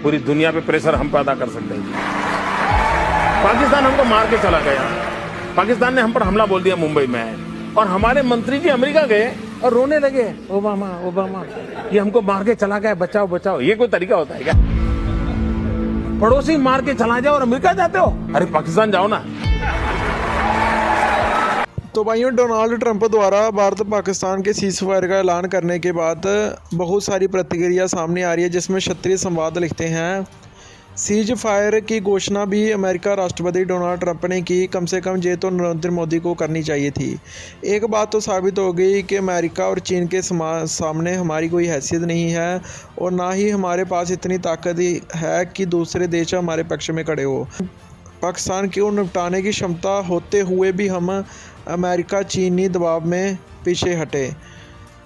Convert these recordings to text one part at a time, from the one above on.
पूरी दुनिया पे प्रेशर हम पैदा कर सकते हैं। पाकिस्तान हमको मार के चला गया, पाकिस्तान ने हम पर हमला बोल दिया मुंबई में, और हमारे मंत्री जी अमेरिका गए और रोने लगे, ओबामा ओबामा ये हमको मार के चला गया, बचाओ बचाओ। ये कोई तरीका होता है क्या? पड़ोसी मार के चला जाओ और अमेरिका जाते हो? अरे पाकिस्तान जाओ ना। तो भाइयों, डोनाल्ड ट्रंप द्वारा भारत पाकिस्तान के सीज़फायर का ऐलान करने के बाद बहुत सारी प्रतिक्रिया सामने आ रही है, जिसमें क्षत्रिय संवाद लिखते हैं, सीज फायर की घोषणा भी अमेरिका राष्ट्रपति डोनाल्ड ट्रंप ने की, कम से कम ये तो नरेंद्र मोदी को करनी चाहिए थी। एक बात तो साबित हो गई कि अमेरिका और चीन के सामने हमारी कोई हैसियत नहीं है, और ना ही हमारे पास इतनी ताकत है कि दूसरे देश हमारे पक्ष में खड़े हो। पाकिस्तान को निपटाने की क्षमता होते हुए भी हम अमेरिका चीनी दबाव में पीछे हटे।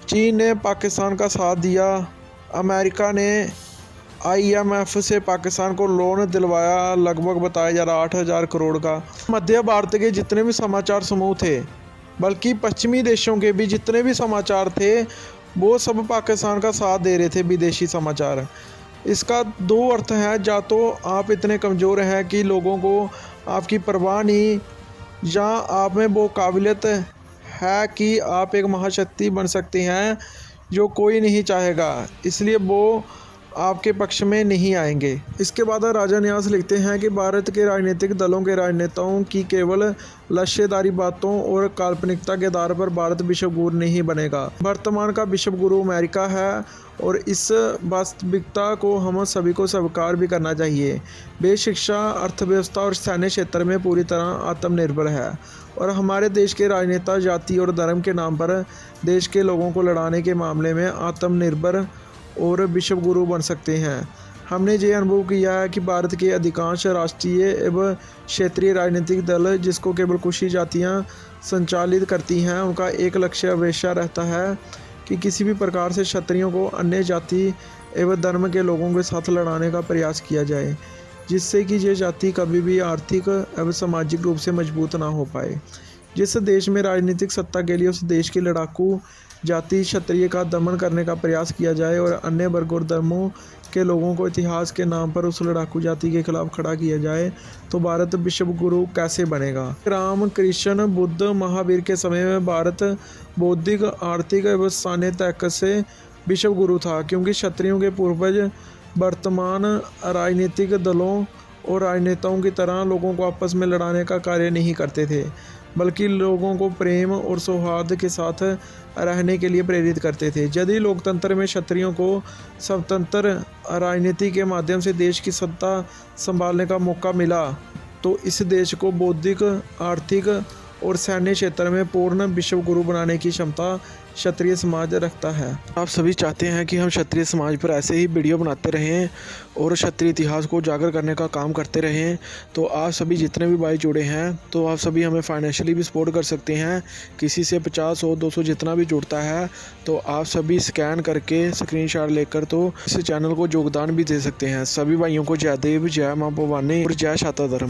चीन ने पाकिस्तान का साथ दिया, अमेरिका ने IMF से पाकिस्तान को लोन दिलवाया, लगभग बताया जा रहा 8,000 करोड़ का। मध्य भारत के जितने भी समाचार समूह थे, बल्कि पश्चिमी देशों के भी जितने भी समाचार थे, वो सब पाकिस्तान का साथ दे रहे थे, विदेशी समाचार। इसका दो अर्थ है, या तो आप इतने कमज़ोर हैं कि लोगों को आपकी परवाह नहीं, या आप में वो काबिलियत है कि आप एक महाशक्ति बन सकते हैं जो कोई नहीं चाहेगा, इसलिए वो आपके पक्ष में नहीं आएंगे। इसके बाद राजा न्यास लिखते हैं कि भारत के राजनीतिक दलों के राजनेताओं की केवल लक्ष्यदारी बातों और काल्पनिकता के आधार पर भारत विश्व गुरु नहीं बनेगा। वर्तमान का विश्व गुरु अमेरिका है, और इस वास्तविकता को हम सभी को स्वीकार भी करना चाहिए। वे शिक्षा, अर्थव्यवस्था और सैन्य क्षेत्र में पूरी तरह आत्मनिर्भर है, और हमारे देश के राजनेता जाति और धर्म के नाम पर देश के लोगों को लड़ाने के मामले में आत्मनिर्भर और विश्व गुरु बन सकते हैं। हमने ये अनुभव किया है कि भारत के अधिकांश राष्ट्रीय एवं क्षेत्रीय राजनीतिक दल, जिसको केवल कुछ ही जातियाँ संचालित करती हैं, उनका एक लक्ष्य हमेशा रहता है कि किसी भी प्रकार से क्षत्रियों को अन्य जाति एवं धर्म के लोगों के साथ लड़ाने का प्रयास किया जाए, जिससे कि ये जाति कभी भी आर्थिक एवं सामाजिक रूप से मजबूत ना हो पाए। जिस देश में राजनीतिक सत्ता के लिए उस देश की लड़ाकू जाति क्षत्रिय का दमन करने का प्रयास किया जाए, और अन्य वर्ग और धर्मों के लोगों को इतिहास के नाम पर उस लड़ाकू जाति के खिलाफ खड़ा किया जाए, तो भारत विश्व गुरु कैसे बनेगा? राम, कृष्ण, बुद्ध, महावीर के समय में भारत बौद्धिक, आर्थिक एवं सैन्य ताकत से विश्व गुरु था, क्योंकि क्षत्रियों के पूर्वज वर्तमान राजनीतिक दलों और राजनेताओं की तरह लोगों को आपस में लड़ाने का कार्य नहीं करते थे, बल्कि लोगों को प्रेम और सौहार्द के साथ रहने के लिए प्रेरित करते थे। यदि लोकतंत्र में क्षत्रियों को स्वतंत्र राजनीति के माध्यम से देश की सत्ता संभालने का मौका मिला, तो इस देश को बौद्धिक, आर्थिक और सैन्य क्षेत्र में पूर्ण विश्व गुरु बनाने की क्षमता क्षत्रिय समाज रखता है। आप सभी चाहते हैं कि हम क्षत्रिय समाज पर ऐसे ही वीडियो बनाते रहें और क्षत्रिय इतिहास को उजागर करने का काम करते रहें, तो आप सभी जितने भी भाई जुड़े हैं, तो आप सभी हमें फाइनेंशियली भी सपोर्ट कर सकते हैं। किसी से 50, 100, 200 जितना भी जुड़ता है, तो आप सभी स्कैन करके स्क्रीनशॉट लेकर तो इस चैनल को योगदान भी दे सकते हैं। सभी भाइयों को जय देव, जय माँ भवानी और जय शाता धर्म।